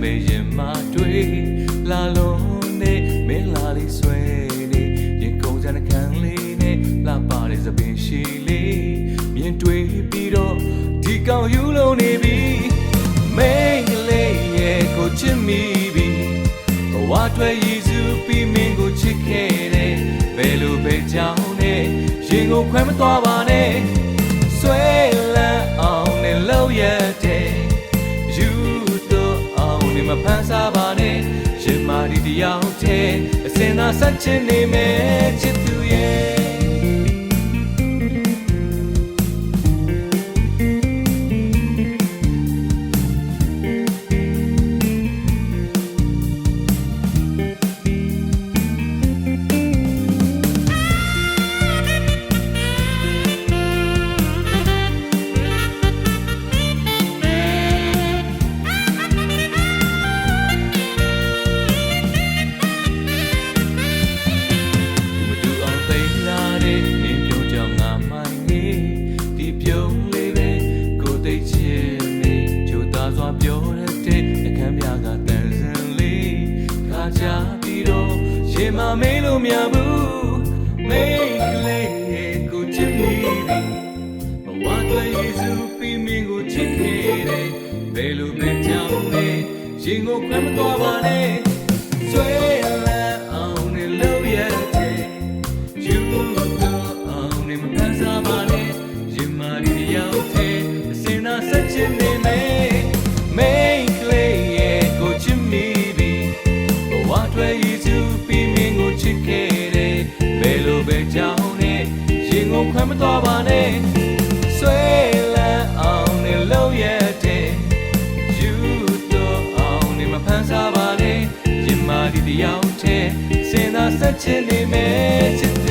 မေရင်မတွေ့လာလုံးနေမင်းလာလေးဆွဲနေရင်ကုန်စံခံလေးနဲ့လာပါတဲ့သပင်ရှိလေးမြင်တွေ့ပြီးတော့ဒီကောင်ယူလုံးနေပြီမင်းကလေးရဲ့ကိုချစ်မိပြီဘဝတွေ့ရည်စုပြီးမင်းကိုချစ်ခဲ့တယ်ဘယ်လိုပဲကြောင်းနဲ့ရင်ကိုခွဲမသွားပါနဲ့ဆွဲလန်းအောင်နဲ့လောက်ရတဲ့ယူတော့အောင်နဲ့မဖန်ဆာပါနဲ့ရင်မာဒီတယောက်တည်းအစင်သာဆက်ချင်နေမယ်ချစ်သူရဲ့ပြောတဲ့အခန်းပြကတန်စံလေးခါကြပြီးတော့ရေမမေးလို့မရဘူးမိတ်ကလေးကိုချစ်မိပြီဘဝတွေ့ရည်စုပြီးမင်းကိုချစ်ခဲ့တယ်ဘယ်လိုပဲကြောင်းလဲရင်ကိုခွဲမသွားပါနဲ့ဆွဲလန်းအောင်နဲ့လို့ရတဲ့ယူတော့အောင်နဲ့မဖန်ဆာပါနဲ့ရင်မာဒီရောက်တဲ့အစင်သာဆက်ချင်နေမယ်Make clay go chimney be what way you do be mingo chicken bello be down it jingo kwam to ba ne sway la on the low yet you do on the ma phan sa ba ne yin ma di the out sin da set chin ni me